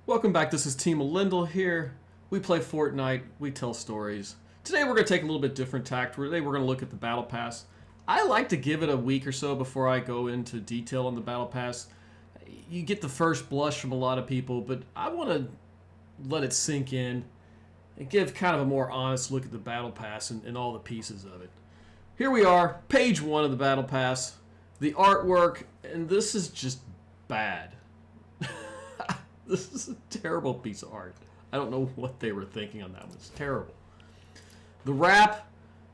Welcome back, this is Team Lindell here. We play Fortnite, we tell stories. Today we're going to take a little bit different tact. Today we're going to look at the Battle Pass. I like to give it a week or so before I go into detail on the Battle Pass. You get the first blush from a lot of people, but I want to let it sink in and give kind of a more honest look at the Battle Pass and all the pieces of it. Here we are, page 1 of the Battle Pass. The artwork, and this is just bad. This is a terrible piece of art. I don't know what they were thinking on that one. It's terrible. The wrap,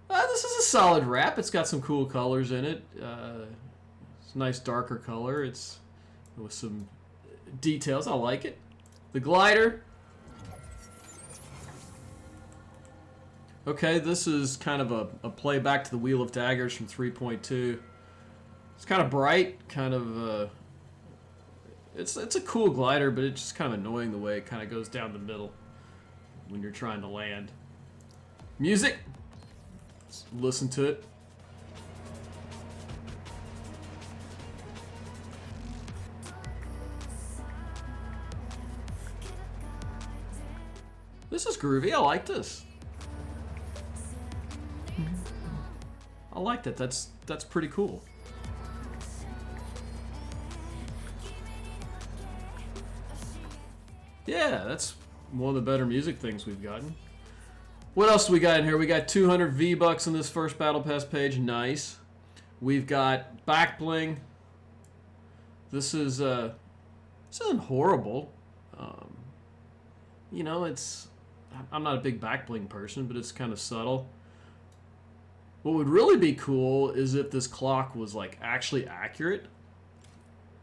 this is a solid wrap. It's got some cool colors in it. It's a nice darker color. It's with some details. I like it. The glider. Okay, this is kind of a play back to the Wheel of Daggers from 3.2. It's kind of bright, kind of... It's a cool glider, but it's just kind of annoying the way it kind of goes down the middle when you're trying to land. Music. Let's listen to it. This is groovy. I like this. I like that. That's pretty cool. Yeah, that's one of the better music things we've gotten. What else do we got in here? We got 200 V-Bucks on this first Battle Pass page. Nice. We've got back bling. This isn't horrible. You know, I'm not a big back bling person, but it's kind of subtle. What would really be cool is if this clock was like actually accurate.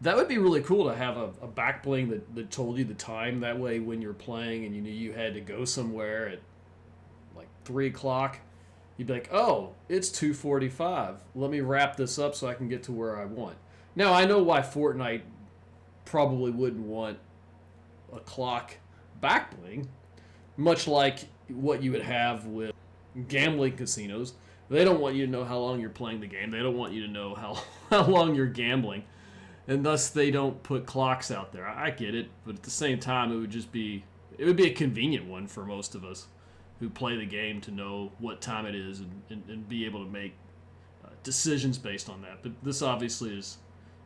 That would be really cool to have a back bling that told you the time. That way when you're playing and you knew you had to go somewhere at like 3 o'clock, you'd be like, oh, it's 2:45. Let me wrap this up so I can get to where I want. Now, I know why Fortnite probably wouldn't want a clock back bling, much like what you would have with gambling casinos. They don't want you to know how long you're playing the game. They don't want you to know how long you're gambling. And thus they don't put clocks out there. I get it, but at the same time, it would be a convenient one for most of us who play the game to know what time it is and be able to make decisions based on that. But this obviously is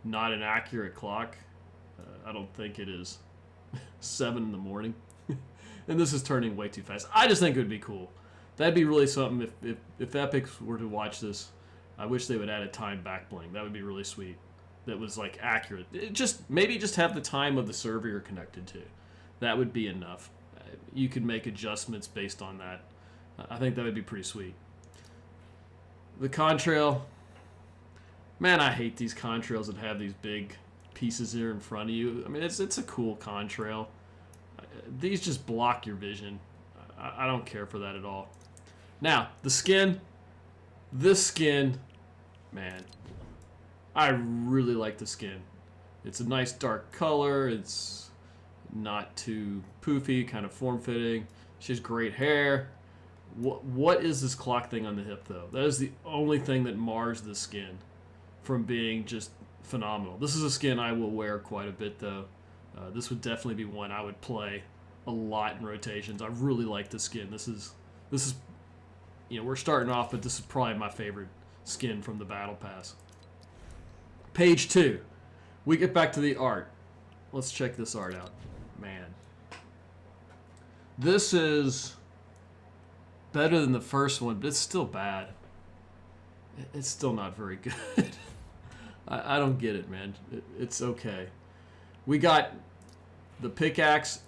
not an accurate clock. I don't think it is 7 in the morning. And this is turning way too fast. I just think it would be cool. That'd be really something if Epic were to watch this. I wish they would add a time back bling. That would be really sweet. That was like accurate. Maybe just have the time of the server you're connected to. That would be enough. You could make adjustments based on that. I think that would be pretty sweet. The contrail. Man, I hate these contrails that have these big pieces here in front of you. I mean, it's a cool contrail. These just block your vision. I don't care for that at all. Now, the skin. This skin, man. I really like the skin. It's a nice dark color. It's not too poofy, kind of form-fitting. She has great hair. What is this clock thing on the hip, though? That is the only thing that mars the skin from being just phenomenal. This is a skin I will wear quite a bit, though. This would definitely be one I would play a lot in rotations. I really like the skin. This is, you know, we're starting off, but this is probably my favorite skin from the Battle Pass. Page 2. We get back to the art. Let's check this art out. Man. This is better than the first one, but it's still bad. It's still not very good. I don't get it, man. It's okay. We got the pickaxe.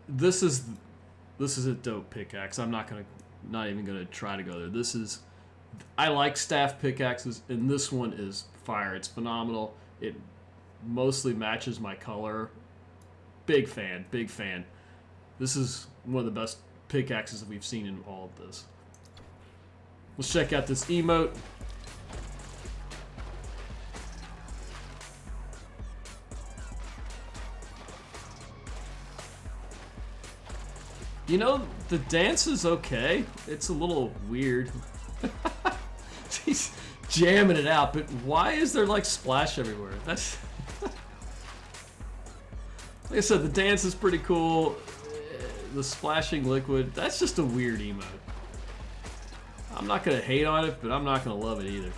This is a dope pickaxe. I'm not even gonna try to go there. I like staff pickaxes, and this one is fire. It's phenomenal. It mostly matches my color. Big fan, big fan. This is one of the best pickaxes that we've seen in all of this. Let's check out this emote. You know, the dance is okay. It's a little weird. He's jamming it out, but why is there like splash everywhere? That's Like I said, the dance is pretty cool. The splashing liquid, that's just a weird emote. I'm not gonna hate on it, but I'm not gonna love it either.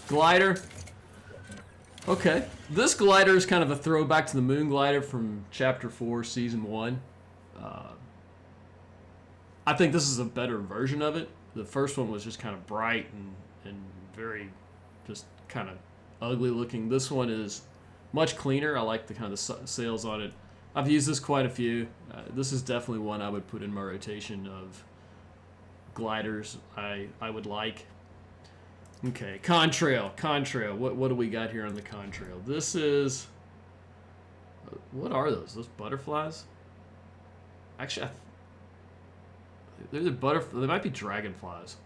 Glider. Okay, this glider is kind of a throwback to the Moon Glider from Chapter 4, Season 1. I think this is a better version of it. The first one was just kind of bright and very just kind of ugly looking. This one is much cleaner. I like the kind of sails on it. I've used this quite a few. This is definitely one I would put in my rotation of gliders I would like. Okay, Contrail. Contrail. What do we got here on the Contrail? This is... What are those? Those butterflies? Actually, they're the butterflies. They might be dragonflies.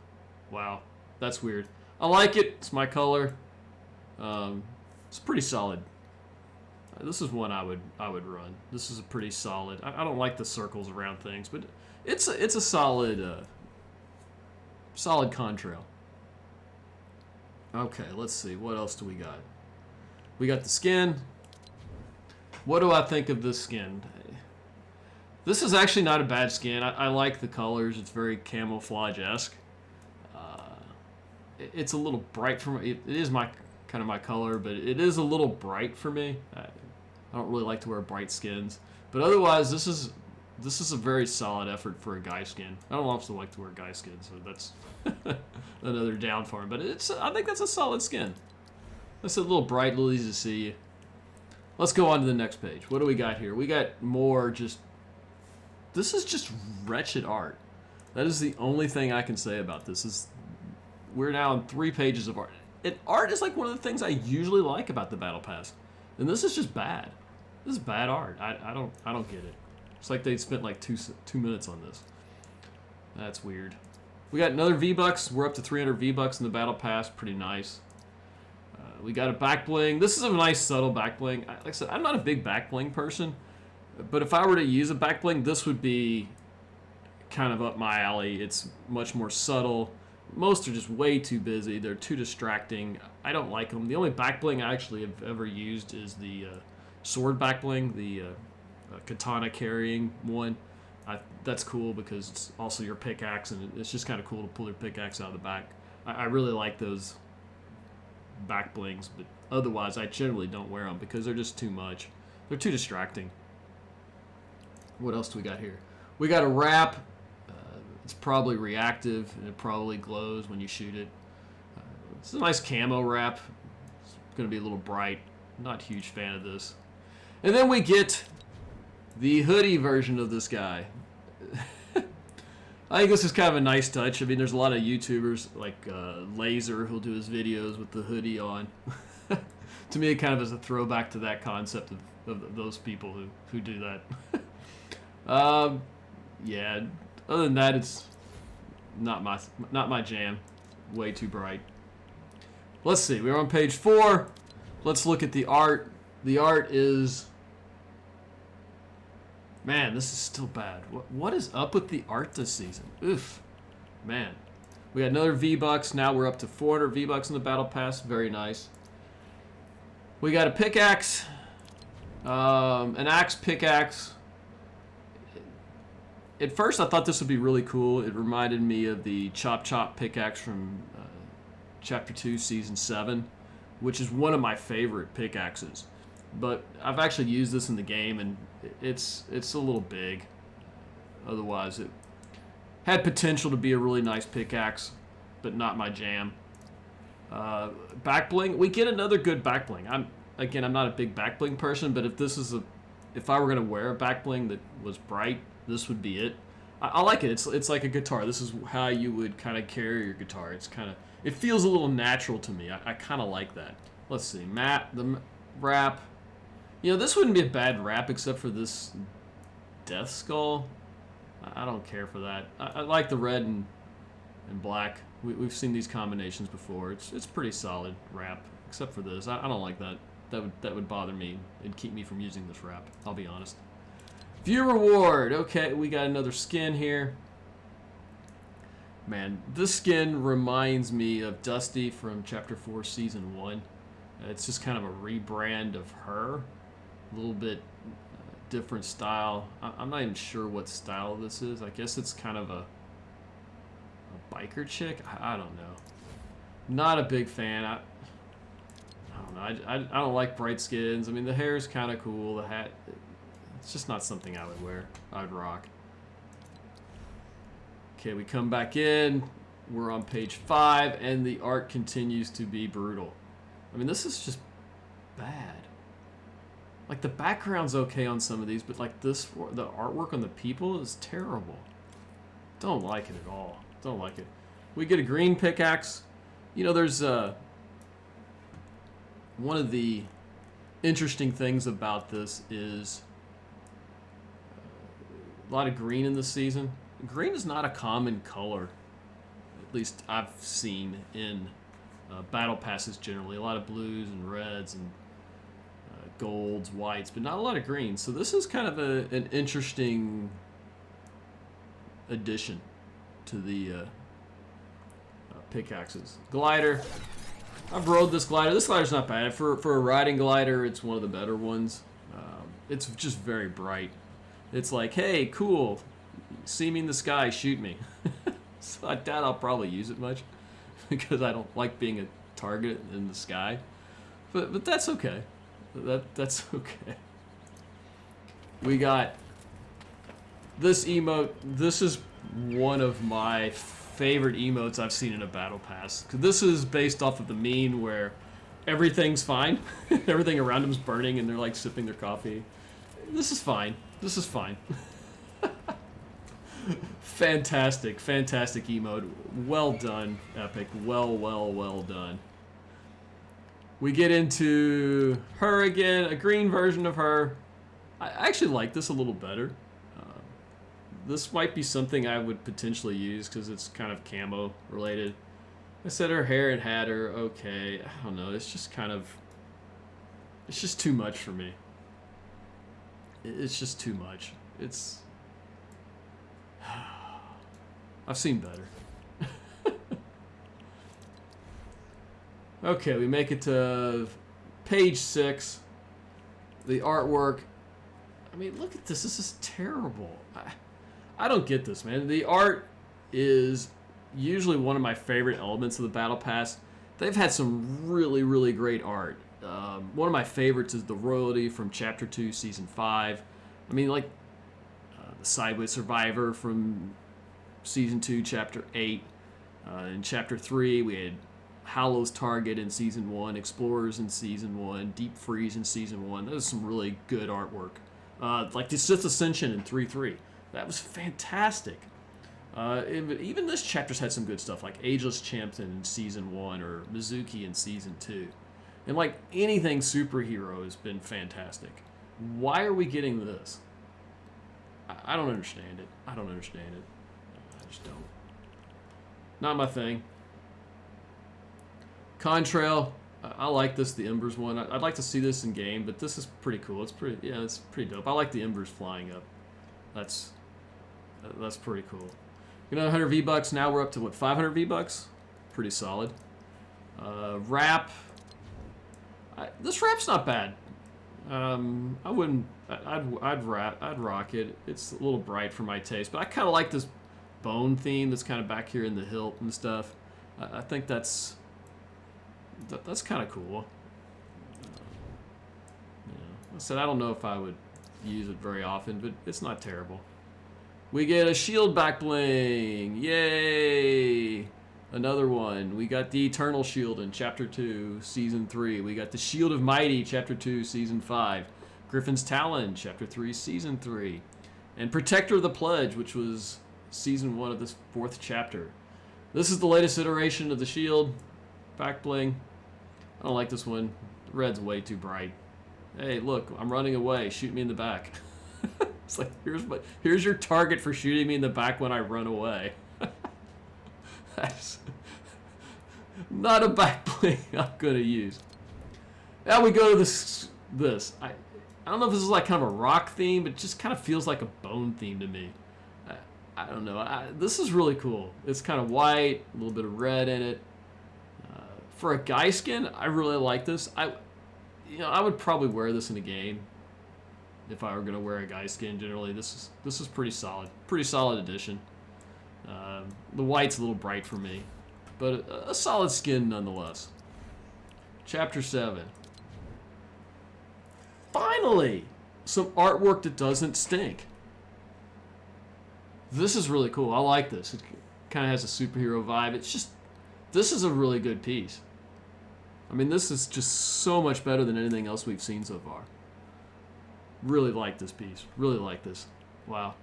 Wow, that's weird. I like it. It's my color. It's pretty solid. This is one I would run. This is a pretty solid. I don't like the circles around things, but it's a solid solid contrail. Okay, let's see. What else do we got? We got the skin. What do I think of this skin? This is actually not a bad skin. I like the colors. It's very camouflage-esque. It's a little bright for me. It is my kind of my color, but it is a little bright for me. I don't really like to wear bright skins, but otherwise, this is a very solid effort for a guy skin. I don't also like to wear guy skin, so that's another down for him. But I think that's a solid skin. It's a little bright, a little easy to see. Let's go on to the next page. What do we got here? We got more just... This is just wretched art. That is the only thing I can say about this. We're now on 3 pages of art. Art is like one of the things I usually like about the Battle Pass, and this is just bad. This is bad art. I don't get it. It's like they spent like two minutes on this. That's weird. We got another V-Bucks. We're up to 300 V-Bucks in the Battle Pass. Pretty nice. We got a back bling. This is a nice subtle back bling. Like I said, I'm not a big back bling person, but if I were to use a back bling, this would be kind of up my alley. It's much more subtle. Most are just way too busy. They're too distracting. I don't like them. The only back bling I actually have ever used is the sword back bling, the katana carrying one. That's cool because it's also your pickaxe, and it's just kind of cool to pull your pickaxe out of the back. I really like those back blings, but otherwise I generally don't wear them because they're just too much. They're too distracting. What else do we got here? We got a wrap. It's probably reactive, and it probably glows when you shoot it. It's a nice camo wrap. It's going to be a little bright. Not a huge fan of this. And then we get the hoodie version of this guy. I think this is kind of a nice touch. I mean, there's a lot of YouTubers like Laser who'll do his videos with the hoodie on. To me, it kind of is a throwback to that concept of those people who do that. Yeah. Other than that, it's not my jam. Way too bright. Let's see. We're on page 4. Let's look at the art. The art is... Man, this is still bad. What is up with the art this season? Oof. Man. We got another V-Bucks. Now we're up to 400 V-Bucks in the Battle Pass. Very nice. We got a pickaxe. An axe pickaxe. At first, I thought this would be really cool. It reminded me of the Chop Chop pickaxe from Chapter 2, Season 7, which is one of my favorite pickaxes. But I've actually used this in the game, and it's a little big. Otherwise, it had potential to be a really nice pickaxe, but not my jam. Back bling, we get another good back bling. I'm not a big back bling person, but if I were gonna wear a back bling that was bright, this would be it. I like it. It's like a guitar. This is how you would kind of carry your guitar. It feels a little natural to me. I kind of like that. Let's see, the wrap. You know, this wouldn't be a bad wrap except for this death skull. I don't care for that. I like the red and black. We've seen these combinations before. It's pretty solid wrap, except for this. I don't like that. That would bother me and keep me from using this wrap. I'll be honest. View reward. Okay, we got another skin here. Man, this skin reminds me of Dusty from Chapter 4, Season 1. It's just kind of a rebrand of her. A little bit different style. I'm not even sure what style this is. I guess it's kind of a biker chick. I don't know. Not a big fan. I don't know. I don't like bright skins. I mean, the hair is kind of cool. The hat, it's just not something I would wear. I'd rock. Okay, we come back in. We're on page 5, and the art continues to be brutal. I mean, this is just bad. Like, the background's okay on some of these, but like this, the artwork on the people is terrible. Don't like it at all. Don't like it. We get a green pickaxe. You know, there's one of the interesting things about this is a lot of green in this season. Green is not a common color, at least I've seen in battle passes generally. A lot of blues and reds and golds, whites, but not a lot of greens. So this is kind of an interesting addition to the pickaxes. Glider. I've rode this glider. This glider's not bad. For a riding glider, it's one of the better ones. It's just very bright. It's like, hey, cool. See me in the sky, shoot me. So I doubt I'll probably use it much because I don't like being a target in the sky. But that's okay. That's okay. We got this emote. This is one of my favorite emotes I've seen in a battle pass. This is based off of the meme where everything's fine. Everything around them's burning and they're like sipping their coffee. This is fine. This is fine. Fantastic, fantastic emote. Well done, Epic. Well done. We get into her again, a green version of her. I actually like this a little better. This might be something I would potentially use because it's kind of camo related. I said her hair and hat are okay. I don't know. It's just kind of... It's just too much for me. It's just too much. It's... I've seen better. Okay, we make it to page 6. The artwork. I mean, look at this. This is terrible. I don't get this, man. The art is usually one of my favorite elements of the Battle Pass. They've had some really great art. One of my favorites is the royalty from Chapter 2, Season 5. I mean, like, the Sideways Survivor from Season 2, Chapter 8. In Chapter 3, we had Hallow's Target in Season 1, Explorers in Season 1, Deep Freeze in Season 1. That was some really good artwork. Like the Sith Ascension in 3.3. That was fantastic. Even this chapter's had some good stuff, like Ageless Champion in Season 1 or Mizuki in Season 2. And like anything superhero has been fantastic. Why are we getting this? I don't understand it. I don't understand it. I just don't. Not my thing. Contrail. I like this, the Embers one. I'd like to see this in game, but this is pretty cool. It's pretty dope. I like the Embers flying up. That's pretty cool. You know, 100 V-Bucks. Now we're up to what, 500 V-Bucks? Pretty solid. Wrap. This wrap's not bad. I wouldn't. I'd rock it. It's a little bright for my taste, but I kind of like this bone theme that's kind of back here in the hilt and stuff. I think that's kind of cool. I said I don't know if I would use it very often, but it's not terrible. We get a shield back bling. Yay! Another one. We got the Eternal Shield in Chapter 2, Season 3. We got the Shield of Mighty, Chapter 2, Season 5. Griffin's Talon, Chapter 3, Season 3. And Protector of the Pledge, which was Season 1 of this 4th chapter. This is the latest iteration of the shield. Back bling. I don't like this one. The red's way too bright. Hey, look, I'm running away. Shoot me in the back. It's like, here's your target for shooting me in the back when I run away. That's not a back bling I'm going to use. Now we go to this. I don't know if this is like kind of a rock theme, but it just kind of feels like a bone theme to me. I don't know. This is really cool. It's kind of white, a little bit of red in it. For a guy skin, I really like this. I would probably wear this in a game. if I were gonna wear a guy skin. Generally, this is pretty solid addition. The white's a little bright for me, but a solid skin nonetheless. Chapter 7. Finally, some artwork that doesn't stink. This is really cool. I like this. It kind of has a superhero vibe. This is a really good piece. I mean, this is just so much better than anything else we've seen so far. Really like this piece. Really like this. Wow.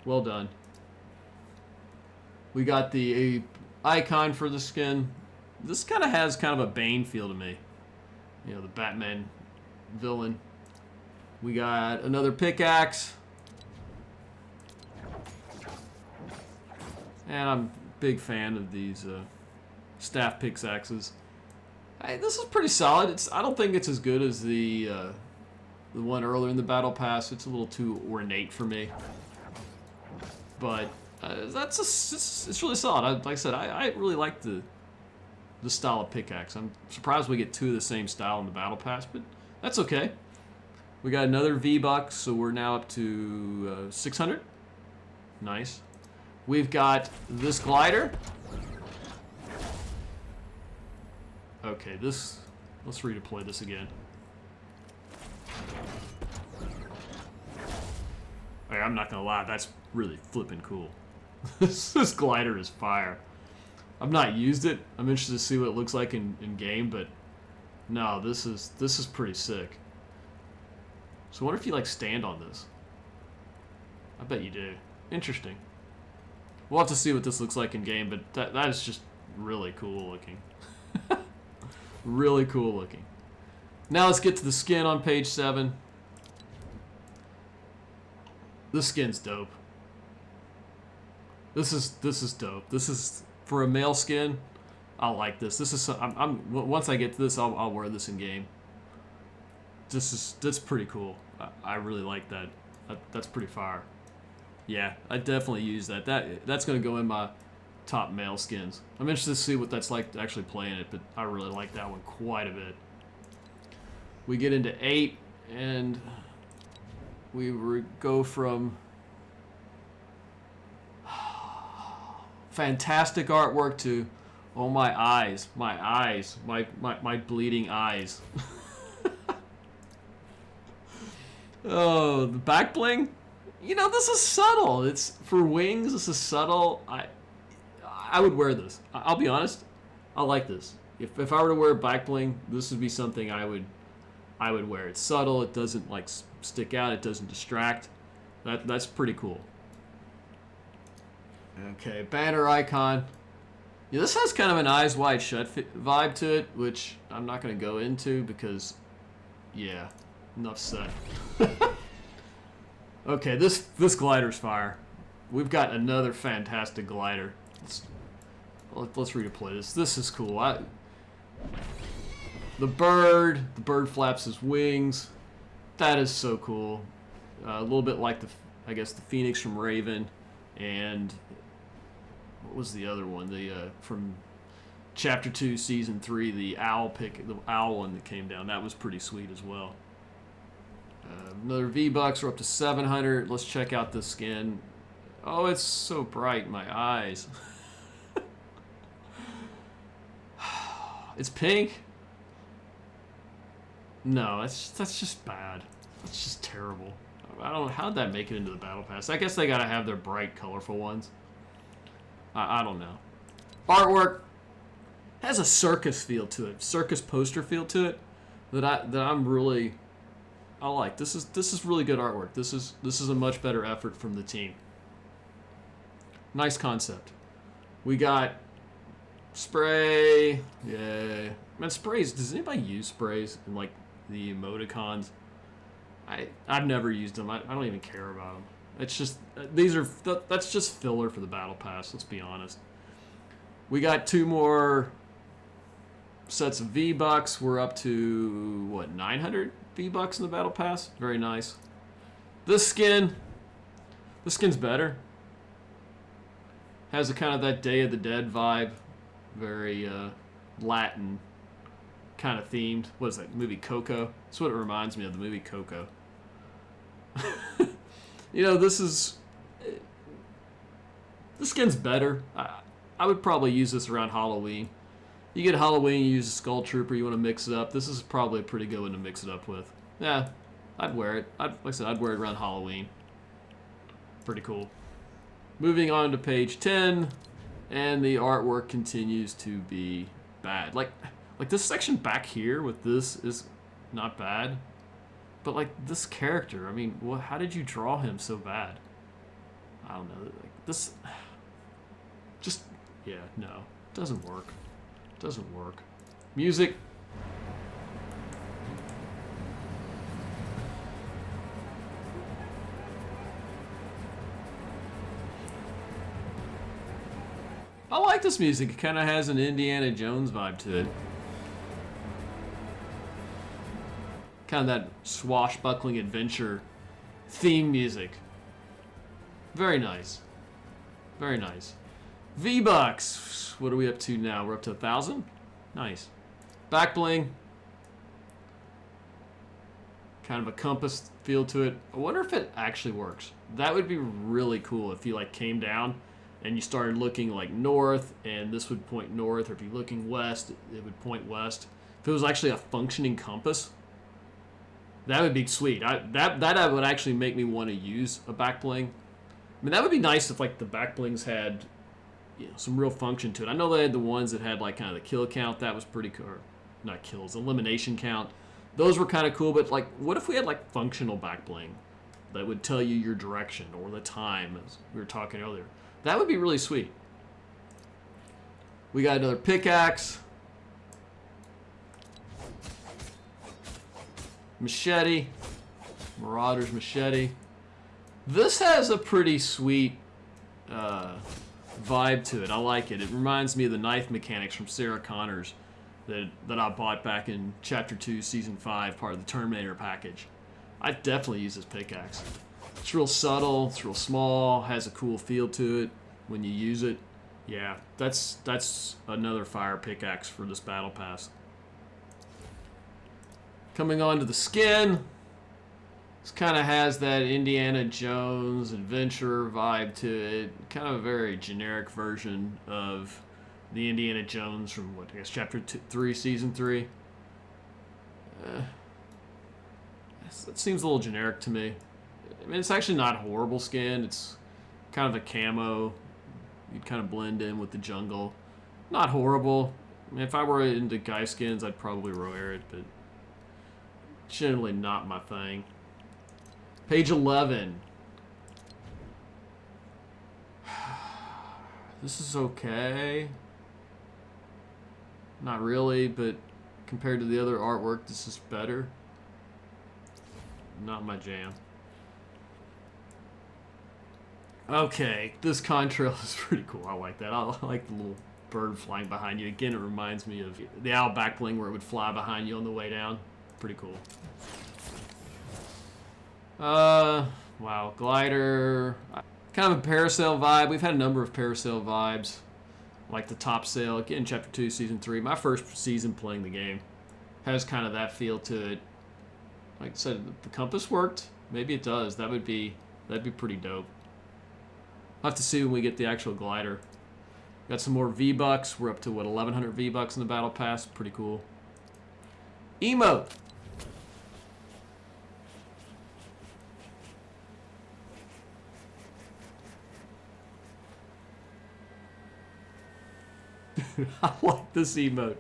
Well done. We got the icon for the skin. This kind of has kind of a Bane feel to me. You know, the Batman villain. We got another pickaxe. And I'm a big fan of these staff pickaxes. Hey, this is pretty solid. I don't think it's as good as the one earlier in the battle pass. It's a little too ornate for me. But it's really solid. Like I said, I really like the style of pickaxe. I'm surprised we get two of the same style in the battle pass, but that's okay. We got another V-Buck, so we're now up to 600. Nice. We've got this glider. Okay, let's redeploy this again. Hey, I'm not gonna lie, that's really flippin' cool. This glider is fire. I've not used it. I'm interested to see what it looks like in game, but no, this is pretty sick. So I wonder if you like stand on this. I bet you do. Interesting. We'll have to see what this looks like in game, but that is just really cool looking. Really cool looking. Now let's get to the skin on page 7. This skin's dope. This is dope. This is for a male skin. I like this. This is once I get to this, I'll wear this in game. That's pretty cool. I really like that. That's pretty fire. Yeah, I definitely use that. That's gonna go in my top male skins. I'm interested to see what that's like to actually playing it, but I really like that one quite a bit. We get into 8, and we go from fantastic artwork to, oh my eyes, my bleeding eyes. Oh, the back bling. You know, this is subtle. It's for wings. This is subtle. I would wear this. I'll be honest. I like this. If I were to wear back bling, this would be something I would wear. It's subtle. It doesn't like stick out. It doesn't distract. That's pretty cool. Okay, banner icon. Yeah, this has kind of an eyes wide shut vibe to it, which I'm not going to go into because, yeah, enough said. Okay, this glider's fire. We've got another fantastic glider. Let's redeploy this. This is cool. The bird flaps his wings. That is so cool. A little bit like I guess the Phoenix from Raven, and what was the other one? The from Chapter 2, Season 3, the owl one that came down. That was pretty sweet as well. Another V-Bucks. We're up to 700. Let's check out this skin. Oh, it's so bright. My eyes. It's pink. No, that's just bad. That's just terrible. I don't know. How'd that make it into the battle pass? I guess they gotta have their bright, colorful ones. I don't know. Artwork has a circus feel to it. Circus poster feel to it that I'm really... I like. This is really good artwork. This is a much better effort from the team. Nice concept. We got spray. Yeah. Man, sprays. Does anybody use sprays in like the emoticons? I've never used them. I don't even care about them. It's just that's just filler for the battle pass. Let's be honest. We got 2 more sets of V-Bucks. We're up to what, 900 V-Bucks in the battle pass. Very nice. This skin's better. Has a kind of that Day of the Dead vibe. Very Latin kind of themed. What is that movie, Coco? That's what it reminds me of, the movie Coco. You know, this skin's better. I would probably use this around Halloween. You get Halloween, you use a Skull Trooper, you want to mix it up. This is probably a pretty good one to mix it up with. Yeah, I'd wear it. Like I said, I'd wear it around Halloween. Pretty cool. Moving on to page 10, and the artwork continues to be bad. Like this section back here with this is not bad, but like this character, I mean, how did you draw him so bad? I don't know. Like this, just yeah, no, doesn't work. Doesn't work. Music. I like this music. It kind of has an Indiana Jones vibe to it. Kind of that swashbuckling adventure theme music. Very nice. Very nice. V-Bucks. What are we up to now? We're up to 1,000? Nice. Back bling. Kind of a compass feel to it. I wonder if it actually works. That would be really cool if you like came down and you started looking like north and this would point north, or if you're looking west, it would point west. If it was actually a functioning compass, that would be sweet. That would actually make me want to use a back bling. I mean, that would be nice if like the back blings had, you know, some real function to it. I know they had the ones that had like kind of the kill count. That was pretty cool. Or not kills, elimination count. Those were kind of cool, but like, what if we had like functional back bling that would tell you your direction or the time, as we were talking earlier? That would be really sweet. We got another pickaxe. Machete. Marauder's machete. This has a pretty sweet vibe to it. I like it. It reminds me of the knife mechanics from Sarah Connors that I bought back in Chapter 2, Season 5, part of the Terminator package. I definitely use this pickaxe. It's real subtle, it's real small, has a cool feel to it when you use it. Yeah, that's another fire pickaxe for this battle pass. Coming on to the skin. This kind of has that Indiana Jones adventurer vibe to it. Kind of a very generic version of the Indiana Jones from, what, I guess Chapter 3, Season 3. That seems a little generic to me. I mean, it's actually not horrible skin. It's kind of a camo. You'd kind of blend in with the jungle. Not horrible. I mean, if I were into guy skins, I'd probably wear it, but generally not my thing. Page 11. This is okay. Not really, but compared to the other artwork, this is better. Not my jam. Okay, this contrail is pretty cool. I like that. I like the little bird flying behind you. Again, it reminds me of the owl back bling where it would fly behind you on the way down. Pretty cool. Wow, glider. Kind of a parasail vibe. We've had a number of parasail vibes. Like the top sail, again, Chapter 2, Season 3. My first season playing the game. Has kind of that feel to it. Like I said, the compass worked. Maybe it does. That'd be pretty dope. I'll have to see when we get the actual glider. Got some more V-Bucks. We're up to, what, 1,100 V-Bucks in the Battle Pass. Pretty cool. Emote. I like this emote.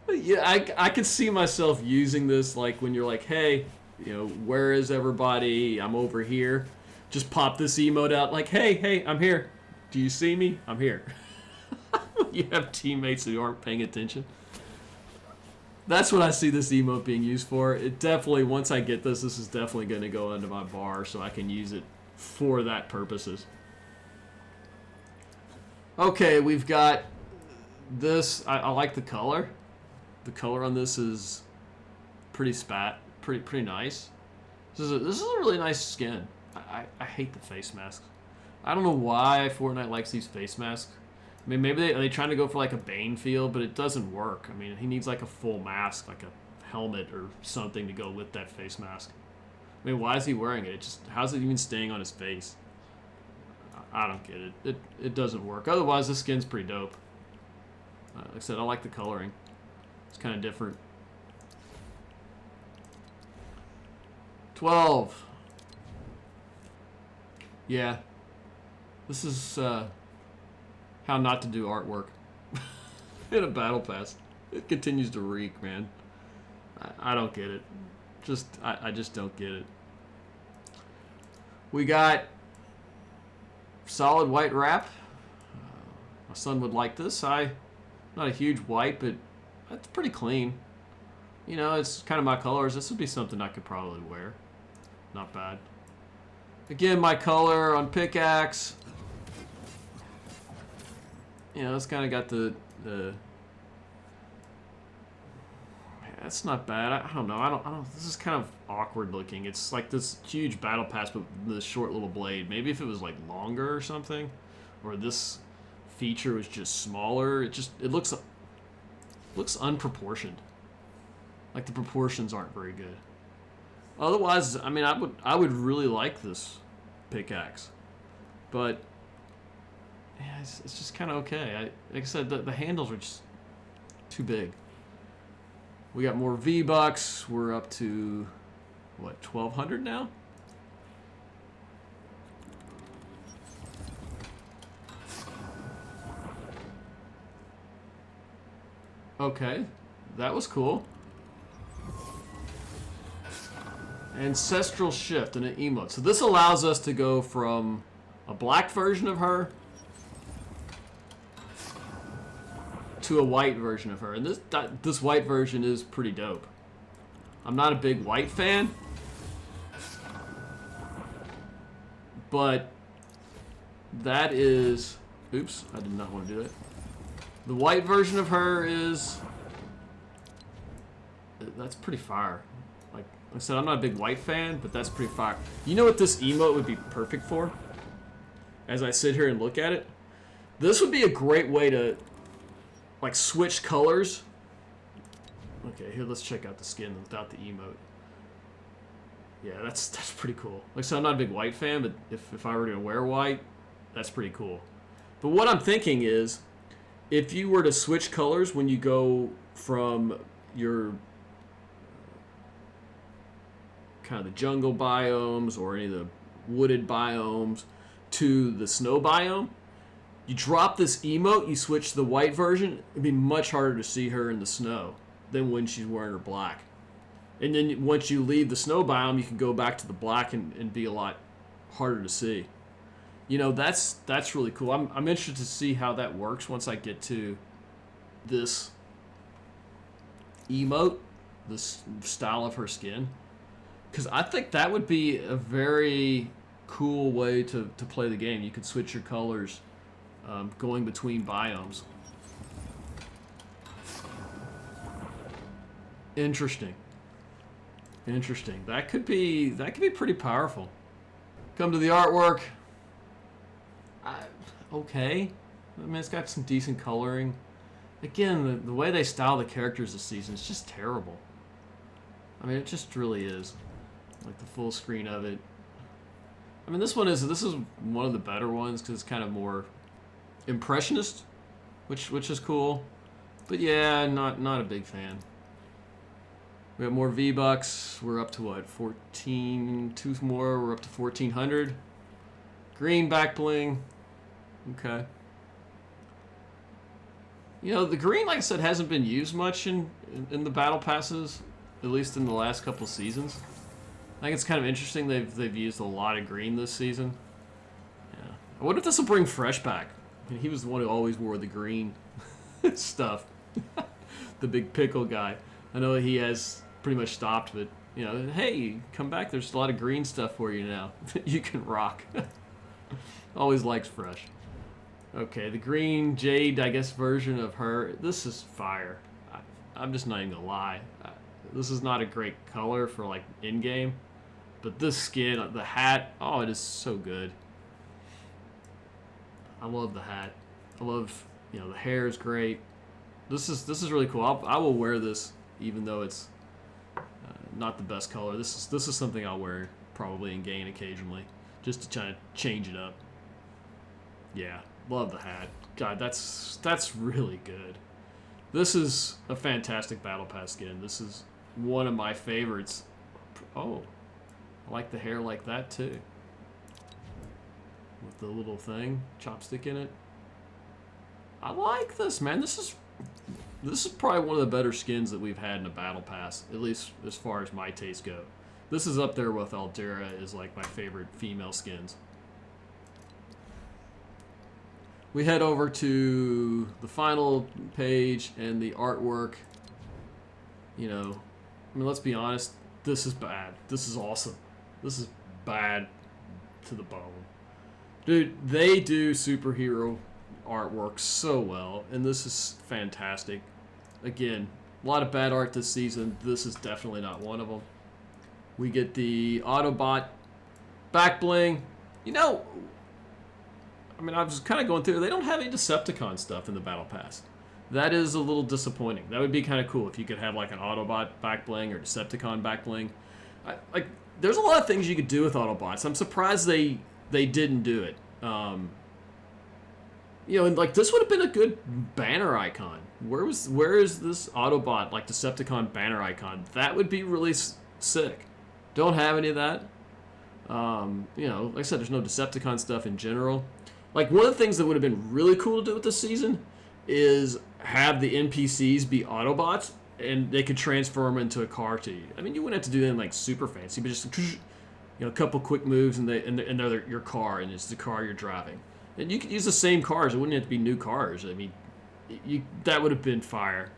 Yeah, I could see myself using this, like when you're like, hey, you know, where is everybody? I'm over here. Just pop this emote out like, hey, I'm here. Do you see me? I'm here. You have teammates who aren't paying attention. That's what I see this emote being used for. It definitely, once I get this is definitely going to go into my bar so I can use it for that purposes. Okay, we've got this. I like the color. The color on this is pretty pretty nice. This is a really nice skin. I hate the face masks. I don't know why Fortnite likes these face masks. I mean, maybe are they trying to go for like a Bane feel, but it doesn't work. I mean, he needs like a full mask, like a helmet or something to go with that face mask. I mean, why is he wearing it? How's it even staying on his face? I don't get it. It doesn't work. Otherwise, this skin's pretty dope. Like I said, I like the coloring. It's kind of different. 12. Yeah. This is how not to do artwork in a battle pass. It continues to reek, man. I don't get it. I just don't get it. We got solid white wrap. My son would like this. I'm not a huge white, but it's pretty clean. You know, it's kind of my colors. This would be something I could probably wear. Not bad. Again, my color on pickaxe. You know, it's kind of got the that's not bad. I don't know. I don't. This is kind of awkward looking. It's like this huge battle pass, but this short little blade. Maybe if it was like longer or something, or this feature was just smaller. It looks unproportioned. Like the proportions aren't very good. Otherwise, I mean, I would really like this pickaxe, but yeah, it's just kind of okay. Like I said, the handles are just too big. We got more V-Bucks. We're up to, what, 1,200 now? Okay, that was cool. Ancestral Shift and an emote. So this allows us to go from a black version of her to a white version of her, and this white version is pretty dope. I'm not a big white fan, but that is, oops, I did not want to do it. The white version of her that's pretty fire. Like I said, I'm not a big white fan, but that's pretty fire. You know what this emote would be perfect for? As I sit here and look at it, this would be a great way to like switch colors. Okay, here, let's check out the skin without the emote. Yeah, that's pretty cool. Like I said, I'm not a big white fan, but if I were to wear white, that's pretty cool. But what I'm thinking is, if you were to switch colors when you go from your kind of the jungle biomes or any of the wooded biomes to the snow biome, you drop this emote, you switch to the white version, it'd be much harder to see her in the snow than when she's wearing her black. And then once you leave the snow biome, you can go back to the black and be a lot harder to see. You know, that's really cool. I'm interested to see how that works once I get to this emote, this style of her skin. Because I think that would be a very cool way to play the game. You could switch your colors going between biomes. Interesting. That could be pretty powerful. Come to the artwork. Okay. I mean, it's got some decent coloring. Again, the way they style the characters this season is just terrible. I mean, it just really is. Like the full screen of it. I mean, this is one of the better ones because it's kind of more impressionist, which is cool. But yeah, not a big fan. We have more V-Bucks. We're up to what? 14. Two more. We're up to 1,400. Green back bling. Okay. You know, the green, like I said, hasn't been used much in the battle passes, at least in the last couple seasons. I think it's kind of interesting they've used a lot of green this season. Yeah. I wonder if this will bring Fresh back. I mean, he was the one who always wore the green stuff. The big pickle guy. I know he has pretty much stopped, but, you know, hey, come back. There's a lot of green stuff for you now. You can rock. Always likes Fresh. Okay, the green Jade, I guess, version of her. This is fire. I'm just not even gonna lie. This is not a great color for, like, in-game. But this skin, the hat, oh, it is so good. I love the hat. I love, you know, the hair is great. This is really cool. I will wear this, even though it's not the best color. This is something I'll wear probably in game occasionally, just to try to change it up. Yeah, love the hat. God, that's really good. This is a fantastic Battle Pass skin. This is one of my favorites. Oh, I like the hair like that too. With the little thing, chopstick in it. I like this, man. This is probably one of the better skins that we've had in a Battle Pass, at least as far as my tastes go. This is up there with Aldera as like my favorite female skins. We head over to the final page and the artwork. You know, I mean, let's be honest, this is bad. This is awesome. This is bad to the bone. Dude, they do superhero artwork so well, and this is fantastic. Again, a lot of bad art this season. This is definitely not one of them. We get the Autobot back bling. You know, I mean, I was kind of going through. They don't have any Decepticon stuff in the Battle Pass. That is a little disappointing. That would be kind of cool if you could have like an Autobot back bling or Decepticon back bling. Like, there's a lot of things you could do with Autobots. I'm surprised they didn't do it. You know, and like this would have been a good banner icon. Where is this Autobot like Decepticon banner icon? That would be really sick. Don't have any of that. You know, like I said, there's no Decepticon stuff in general. Like, one of the things that would have been really cool to do with this season is have the NPCs be Autobots, and they could transform into a car to you. I mean, you wouldn't have to do anything like super fancy, but just, you know, a couple quick moves, and they're your car, and it's the car you're driving. And you could use the same cars. It wouldn't have to be new cars. I mean, that would have been fire.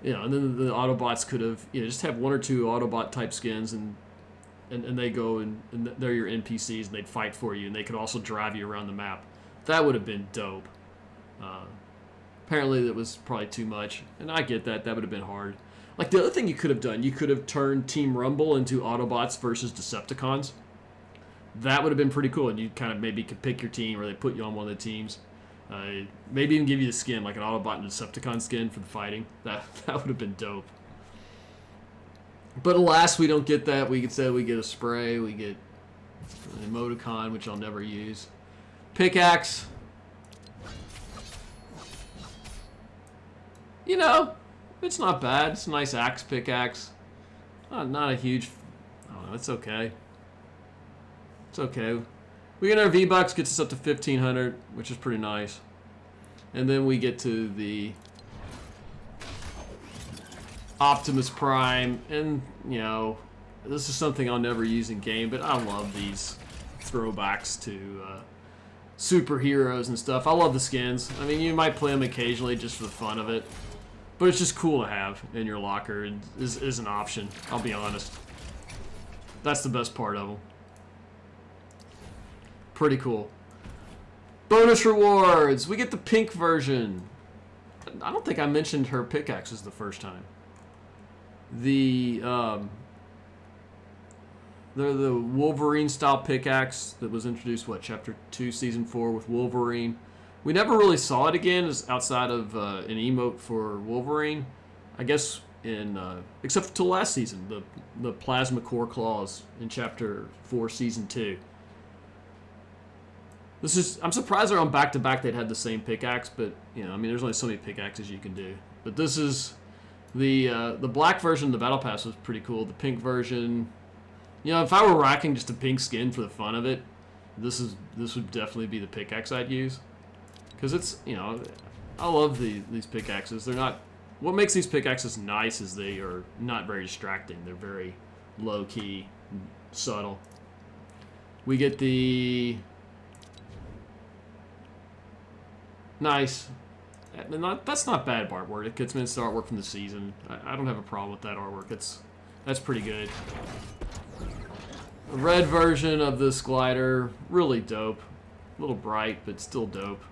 You know, and then the Autobots could have, you know, just have one or two Autobot type skins, and they go and they're your NPCs, and they'd fight for you, and they could also drive you around the map. That would have been dope. Apparently that was probably too much, and I get that. That would have been hard. Like, the other thing you could have done, you could have turned Team Rumble into Autobots versus Decepticons. That would have been pretty cool, and you kind of maybe could pick your team, or they put you on one of the teams. Maybe even give you the skin, like an Autobot and Decepticon skin for the fighting. That would have been dope. But alas, we don't get that. We get a spray, we get an emoticon, which I'll never use. Pickaxe. You know, it's not bad. It's a nice axe pickaxe. Not a huge... I don't know, it's okay. It's okay. We get our V-Bucks, gets us up to 1,500, which is pretty nice. And then we get to the Optimus Prime, and, you know, this is something I'll never use in game, but I love these throwbacks to superheroes and stuff. I love the skins. I mean, you might play them occasionally just for the fun of it, but it's just cool to have in your locker, and is an option, I'll be honest. That's the best part of them. Pretty cool. Bonus rewards! We get the pink version. I don't think I mentioned her pickaxes the first time. They're the Wolverine style pickaxe that was introduced, what, Chapter 2, Season 4 with Wolverine. We never really saw it again outside of an emote for Wolverine. I guess except until last season, the Plasma Core Claws in Chapter 4, Season 2. I'm surprised they're on back-to-back they'd had the same pickaxe, but, you know, I mean, there's only so many pickaxes you can do. But this is... The black version of the Battle Pass was pretty cool. The pink version... You know, if I were rocking just a pink skin for the fun of it, this would definitely be the pickaxe I'd use. Because it's, you know, I love these pickaxes. They're not... What makes these pickaxes nice is they are not very distracting. They're very low-key, subtle. We get the... Nice. That's not bad artwork. It gets me into the artwork from the season. I don't have a problem with that artwork. That's pretty good. The red version of this glider, really dope. A little bright, but still dope.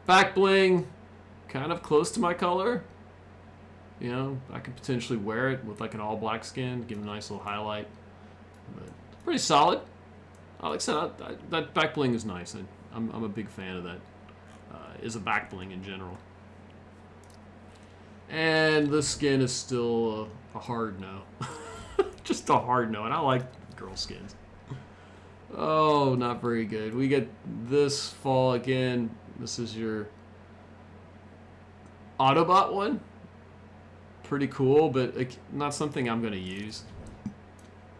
Back bling, kind of close to my color. You know, I could potentially wear it with like an all black skin, give it a nice little highlight. But pretty solid. Like I said, that back bling is nice. I'm a big fan of that. Is a back bling in general. And the skin is still a hard no. Just a hard no, and I like girl skins. Oh, not very good. We get this fall again. This is your Autobot one. Pretty cool, but not something I'm going to use.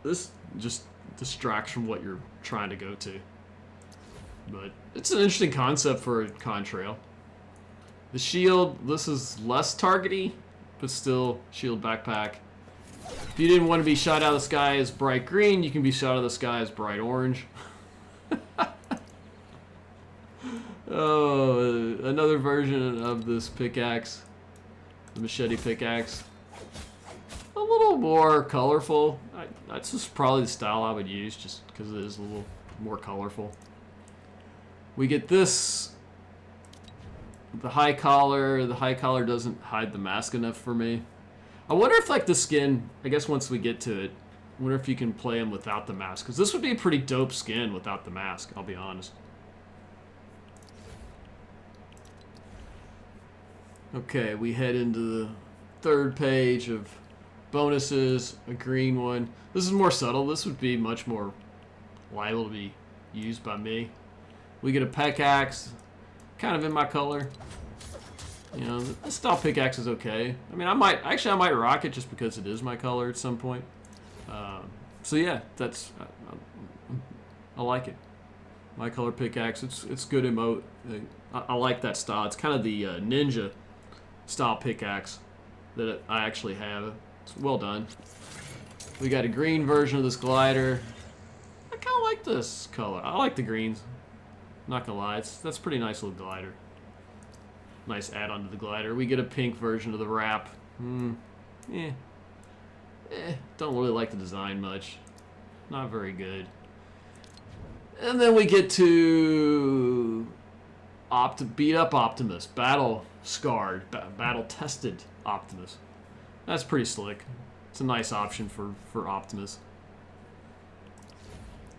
This just distracts from what you're trying to go to. But it's an interesting concept for a contrail. The shield, this is less targety, but still shield backpack. If you didn't want to be shot out of the sky as bright green, you can be shot out of the sky as bright orange. Oh, another version of this pickaxe, the machete pickaxe. A little more colorful. That's just probably the style I would use, just because it is a little more colorful. We get this, the high collar. The high collar doesn't hide the mask enough for me. I wonder if, like, the skin, I guess once we get to it, I wonder if you can play him without the mask. Because this would be a pretty dope skin without the mask, I'll be honest. Okay, we head into the third page of bonuses, a green one. This is more subtle. This would be much more liable to be used by me. We get a pickaxe, kind of in my color. You know, the style pickaxe is okay. I mean, I might rock it just because it is my color at some point. So yeah, that's I like it. My color pickaxe. It's good emote. I like that style. It's kind of the ninja style pickaxe that I actually have. It's well done. We got a green version of this glider. I kind of like this color. I like the greens. Not gonna lie, that's a pretty nice little glider. Nice add-on to the glider. We get a pink version of the wrap. Don't really like the design much. Not very good. And then we get to beat up Optimus. Battle scarred, battle tested Optimus. That's pretty slick. It's a nice option for Optimus.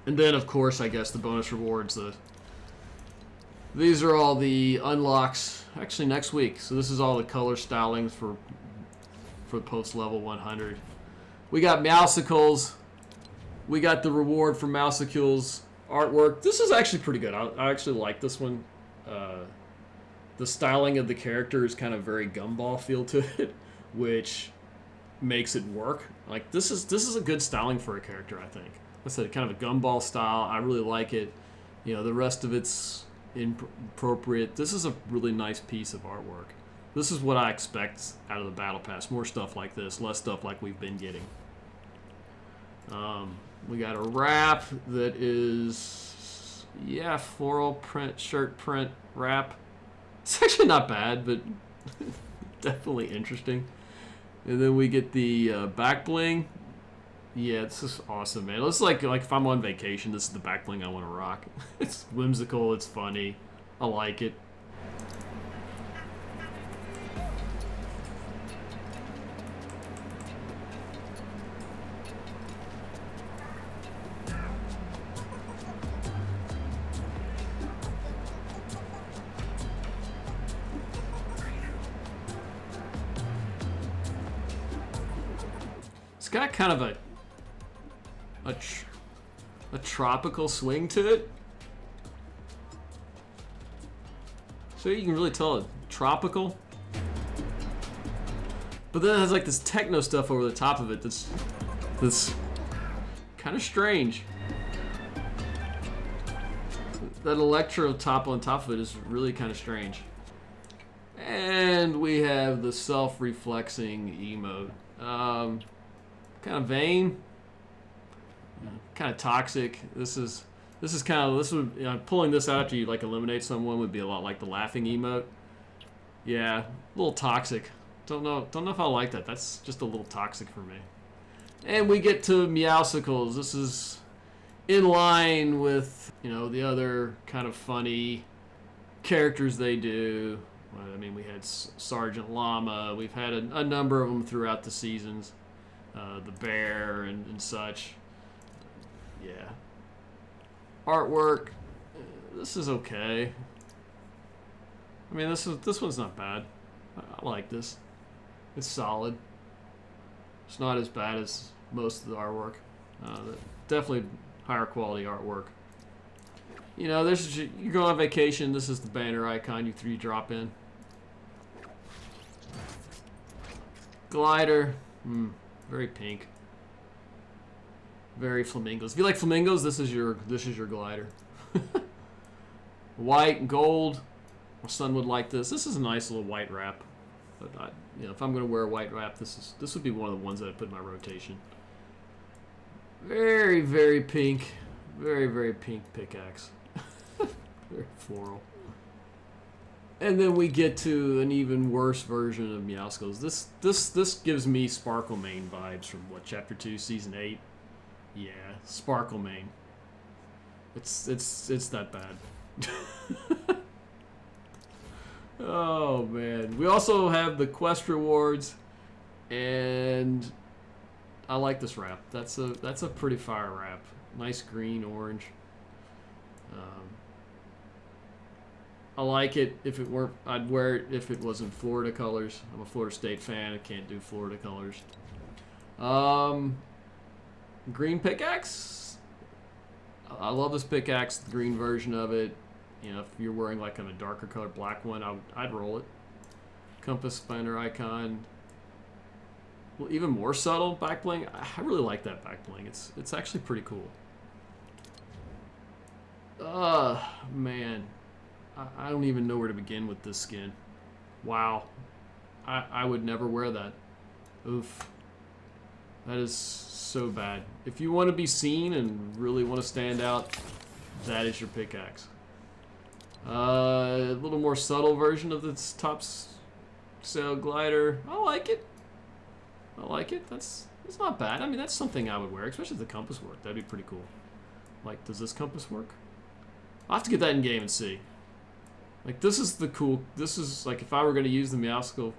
And then, of course, I guess the bonus rewards. These are all the unlocks, actually next week. So this is all the color stylings for post level 100. We got Meowsicles. We got the reward for Meowsicles artwork. This is actually pretty good. I actually like this one. The styling of the character is kind of very Gumball feel to it, which makes it work. Like this is a good styling for a character, I think. I said kind of a Gumball style. I really like it. You know, the rest of it's inappropriate. This is a really nice piece of artwork. This is what I expect out of the Battle Pass. More stuff like this, less stuff like we've been getting. We got a wrap that is, yeah, floral print, shirt print wrap. It's actually not bad, but definitely interesting. And then we get the back bling. Yeah, this is awesome, man. It's like if I'm on vacation, this is the back bling I want to rock. It's whimsical, it's funny. I like it. It's got kind of a tropical swing to it. So you can really tell it's tropical. But then it has like this techno stuff over the top of it that's kind of strange. That electro top on top of it is really kind of strange. And we have the self-reflexing emote. Kind of vain, kind of toxic. This would, you know, pulling this out after you like eliminate someone would be a lot like the laughing emote. Yeah, a little toxic. Don't know if I like that. That's just a little toxic for me. And we get to Meowsicles. This is in line with, you know, the other kind of funny characters they do. I mean, we had Sergeant Llama. We've had a number of them throughout the seasons. The bear and such. Yeah. Artwork. This is okay. I mean, this one's not bad. I like this. It's solid. It's not as bad as most of the artwork. Definitely higher quality artwork. You know, this is you go on vacation. This is the banner icon you drop in. Glider, very pink. Very flamingos. If you like flamingos, this is your glider. White and gold. My son would like this. This is a nice little white wrap. But you know, if I'm gonna wear a white wrap, this would be one of the ones that I put in my rotation. Very, very pink. Very, very pink pickaxe. Very floral. And then we get to an even worse version of Meowscles. This gives me Sparklemane vibes from what, Chapter 2, Season 8? Yeah, Sparklemane. It's that bad. Oh man. We also have the quest rewards, and I like this wrap. That's a pretty fire wrap. Nice green, orange. I like it. If it weren't, I'd wear it if it wasn't Florida colors. I'm a Florida State fan. I can't do Florida colors. Green pickaxe. I love this pickaxe, the green version of it. You know, if you're wearing like a darker color black one, I'd roll it. Compass banner icon. Well, even more subtle back bling. I really like that back bling. It's actually pretty cool. Man. I don't even know where to begin with this skin. Wow. I would never wear that. Oof. That is so bad. If you want to be seen and really want to stand out, that is your pickaxe. A little more subtle version of this top sail glider. I like it. I like it. It's not bad. I mean, that's something I would wear, especially if the compass worked. That'd be pretty cool. Like, does this compass work? I'll have to get that in game and see. Like, this is the cool... This is, like, if I were going to use the Meowscles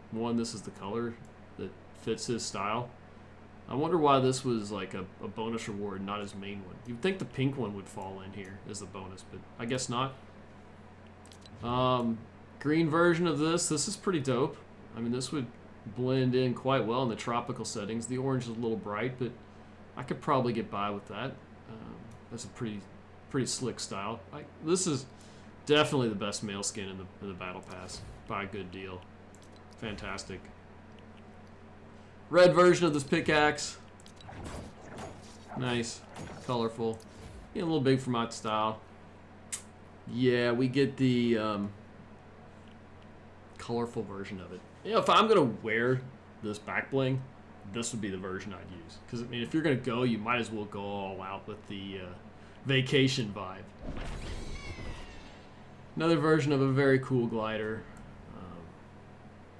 one, this is the color that fits his style. I wonder why this was, like, a bonus reward, not his main one. You'd think the pink one would fall in here as a bonus, but I guess not. Green version of this is pretty dope. I mean, this would blend in quite well in the tropical settings. The orange is a little bright, but I could probably get by with that. That's a pretty slick style. This is... definitely the best male skin in the Battle Pass by a good deal. Fantastic. Red version of this pickaxe. Nice. Colorful. Yeah, a little big for my style. Yeah, we get the colorful version of it. You know, if I'm going to wear this back bling, this would be the version I'd use. Because, I mean, if you're going to go, you might as well go all out with the vacation vibe. Another version of a very cool glider.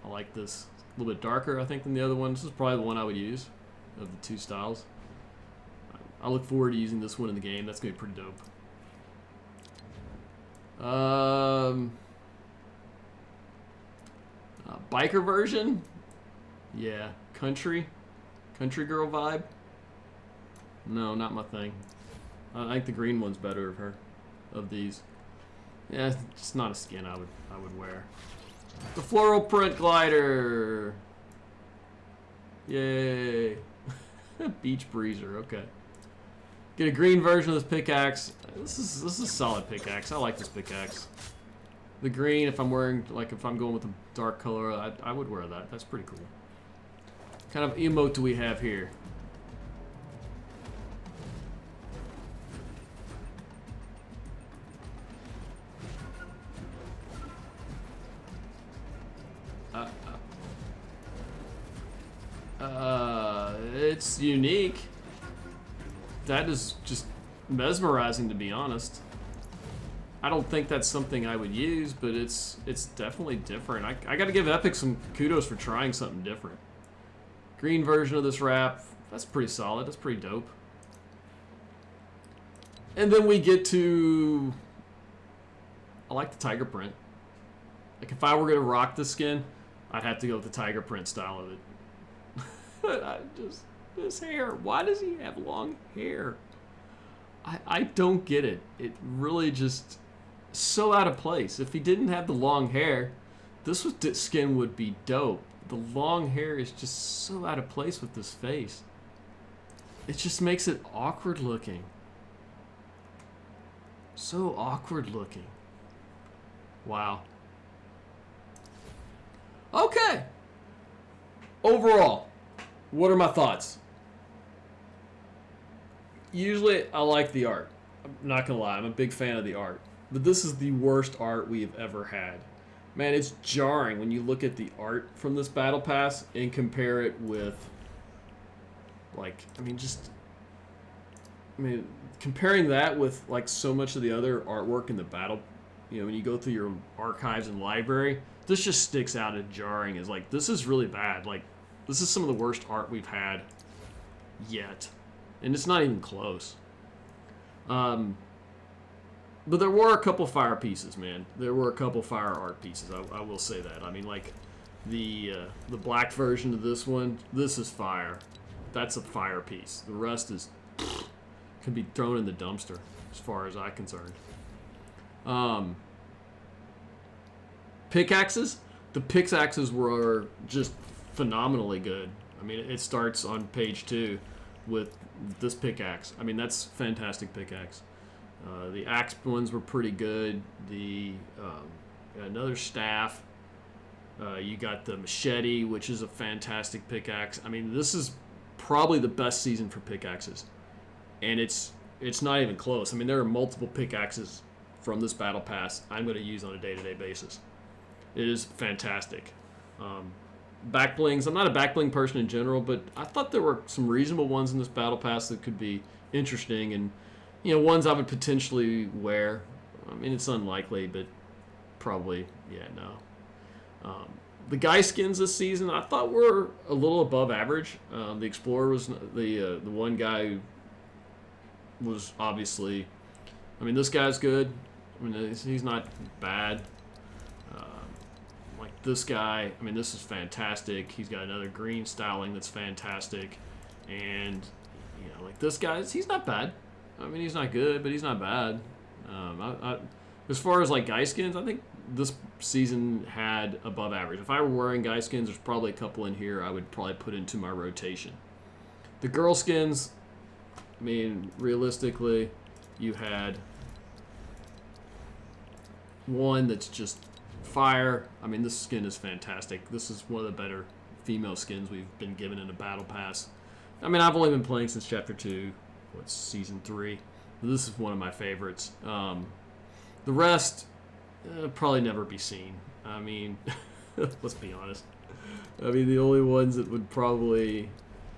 I like this. A little bit darker, I think, than the other one. This is probably the one I would use of the two styles. I look forward to using this one in the game. That's going to be pretty dope. Biker version? Yeah. Country girl vibe? No, not my thing. I think the green one's better of her, of these. Yeah, it's not a skin I would wear. The floral print glider. Yay. Beach breezer, okay. Get a green version of this pickaxe. This is a solid pickaxe. I like this pickaxe. The green, if I'm wearing, like if I'm going with a dark color, I would wear that. That's pretty cool. What kind of emote do we have here? It's unique. That is just mesmerizing, to be honest. I don't think that's something I would use, but it's definitely different. I gotta give Epic some kudos for trying something different. Green version of this wrap, that's pretty solid. That's pretty dope. And then we get to... I like the tiger print. Like, if I were gonna rock this skin, I'd have to go with the tiger print style of it. This hair. Why does he have long hair? I don't get it. It really just so out of place. If he didn't have the long hair, this skin would be dope. the long hair is just so out of place with this face. It just makes it awkward looking. So awkward looking. Wow. Okay. Overall, what are my thoughts? Usually, I like the art. I'm not gonna lie, I'm a big fan of the art. But this is the worst art we have ever had. Man, it's jarring when you look at the art from this Battle Pass and compare it with, like, comparing that with, like, so much of the other artwork in the battle, you know, when you go through your archives and library, this just sticks out as jarring as, like, this is really bad. Like, this is some of the worst art we've had yet. And it's not even close. But there were a couple fire pieces, man. There were a couple fire art pieces. I will say that. I mean, like the black version of this one. This is fire. That's a fire piece. The rest is can be thrown in the dumpster, as far as I'm concerned. Pickaxes. The pickaxes were just phenomenally good. I mean, it starts on page 2 with this pickaxe. I mean, that's fantastic pickaxe. The axe ones were pretty good. The another staff. You got the machete, which is a fantastic pickaxe. I mean, this is probably the best season for pickaxes, and it's not even close. I mean, there are multiple pickaxes from this battle pass I'm going to use on a day-to-day basis. It is fantastic. Back blings. I'm not a back bling person in general, but I thought there were some reasonable ones in this battle pass that could be interesting, and you know, ones I would potentially wear. I mean, it's unlikely, but probably, yeah, no. The guy skins this season, I thought were a little above average. The Explorer was the one guy who was obviously. I mean, this guy's good. I mean, he's not bad. Like this guy, I mean, this is fantastic. He's got another green styling that's fantastic, and you know, like this guy, he's not bad. I mean, he's not good, but he's not bad. As far as like guy skins, I think this season had above average. If I were wearing guy skins, there's probably a couple in here I would probably put into my rotation. The girl skins, I mean, realistically, you had one that's just fire. I mean, this skin is fantastic. This is one of the better female skins we've been given in a battle pass. I mean, I've only been playing since Chapter 2. What's Season 3? This is one of my favorites. The rest, probably never be seen. I mean, let's be honest. I mean, the only ones that would probably,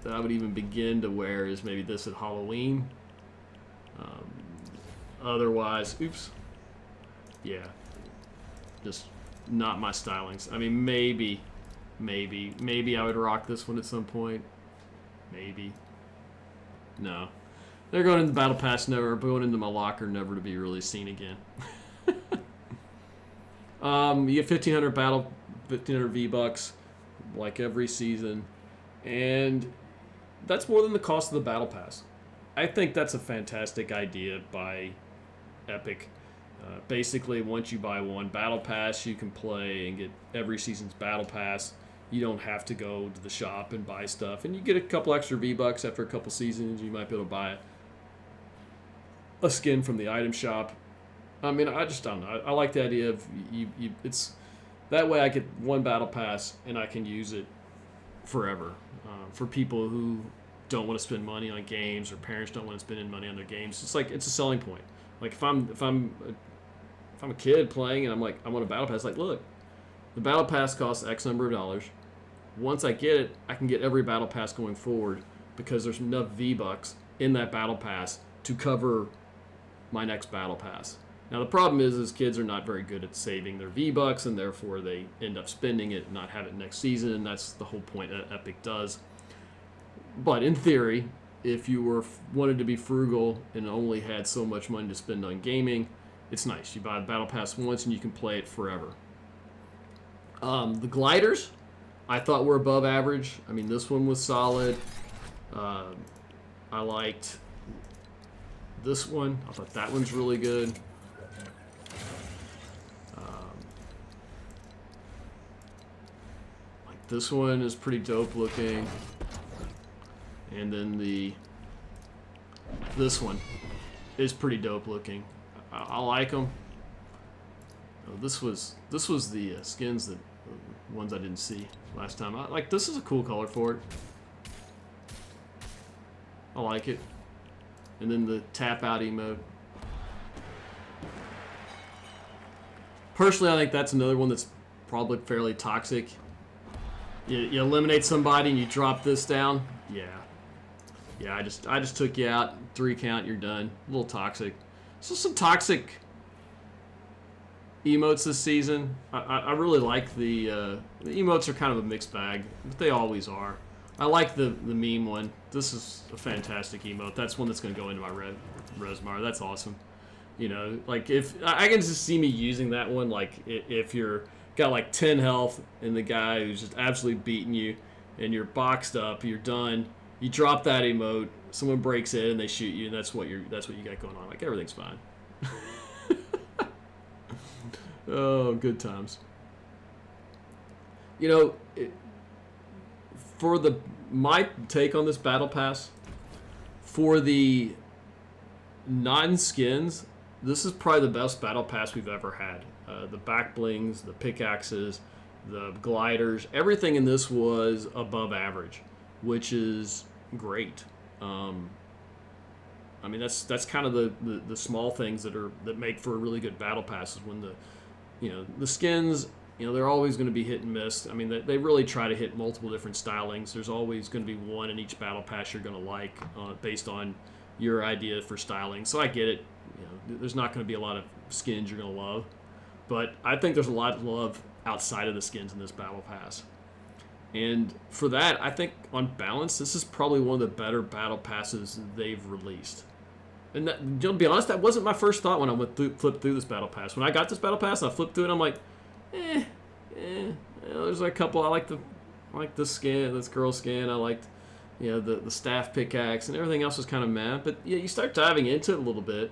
that I would even begin to wear is maybe this at Halloween. Otherwise, oops. Yeah. Just not my stylings. I mean, maybe I would rock this one at some point. Maybe. No. They're going into the Battle Pass, never going into my locker, never to be really seen again. You get 1,500 V-Bucks, like every season, and that's more than the cost of the Battle Pass. I think that's a fantastic idea by Epic. Basically, once you buy one Battle Pass, you can play and get every season's Battle Pass. You don't have to go to the shop and buy stuff, and you get a couple extra V-Bucks after a couple seasons. You might be able to buy a skin from the item shop. I mean, I just don't know. I like the idea of you. It's that way I get one Battle Pass and I can use it forever. For people who don't want to spend money on games, or parents don't want to spend money on their games, it's like it's a selling point. Like if I'm a kid playing and I'm like, I want a Battle Pass, like, look, the Battle Pass costs X number of dollars. Once I get it, I can get every Battle Pass going forward because there's enough V-Bucks in that Battle Pass to cover my next Battle Pass. Now, the problem is kids are not very good at saving their V-Bucks, and therefore they end up spending it and not have it next season, and that's the whole point that Epic does. But in theory, if you wanted to be frugal and only had so much money to spend on gaming, it's nice. You buy the Battle Pass once and you can play it forever. The gliders, I thought were above average. I mean, this one was solid. I liked this one. I thought that one's really good. Like This one is pretty dope looking. And then this one is pretty dope looking. I like them. Oh, this was the skins that ones I didn't see last time. Like, this is a cool color for it. I like it. And then the tap out emote. Personally, I think that's another one that's probably fairly toxic. You eliminate somebody and you drop this down. Yeah, I just took you out. 3 count, you're done. A little toxic. So some toxic emotes this season. I really like the emotes are kind of a mixed bag, but they always are. I like the meme one. This is a fantastic emote. That's one that's going to go into my Resmar. That's awesome. You know, like, if I can just see me using that one, like, if you're got like 10 health and the guy who's just absolutely beating you and you're boxed up, you're done, you drop that emote, someone breaks in and they shoot you, and that's what you got going on. Like, everything's fine. Oh, good times. You know, my take on this battle pass, for the non-skins, this is probably the best battle pass we've ever had. The back blings, the pickaxes, the gliders, everything in this was above average, which is great. I mean, that's kind of the small things that make for a really good battle pass, is when the skins, they're always going to be hit and miss. I mean, they really try to hit multiple different stylings. There's always going to be one in each battle pass you're going to like, based on your idea for styling. So I get it. There's not going to be a lot of skins you're going to love, but I think there's a lot of love outside of the skins in this battle pass. And for that, I think on balance, this is probably one of the better battle passes they've released. And to be honest, that wasn't my first thought when I flipped through this battle pass. When I got this battle pass, I flipped through it, and I'm like, there's a couple. I like this skin, this girl skin. I liked, the staff pickaxe, and everything else was kind of meh. But yeah, you start diving into it a little bit,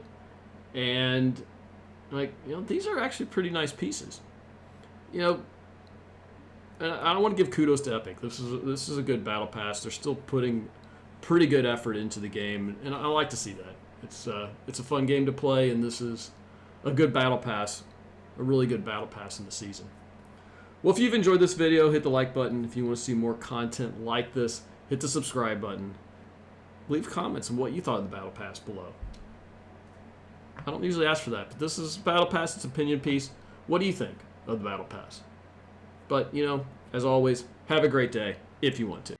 and these are actually pretty nice pieces. And I don't want to give kudos to Epic. This is a good battle pass. They're still putting pretty good effort into the game, and I like to see that. It's a fun game to play, and this is a good battle pass, a really good battle pass in the season. Well, if you've enjoyed this video, hit the like button. If you want to see more content like this, hit the subscribe button. Leave comments on what you thought of the battle pass below. I don't usually ask for that, but this is battle pass. It's an opinion piece. What do you think of the battle pass? But, as always, have a great day if you want to.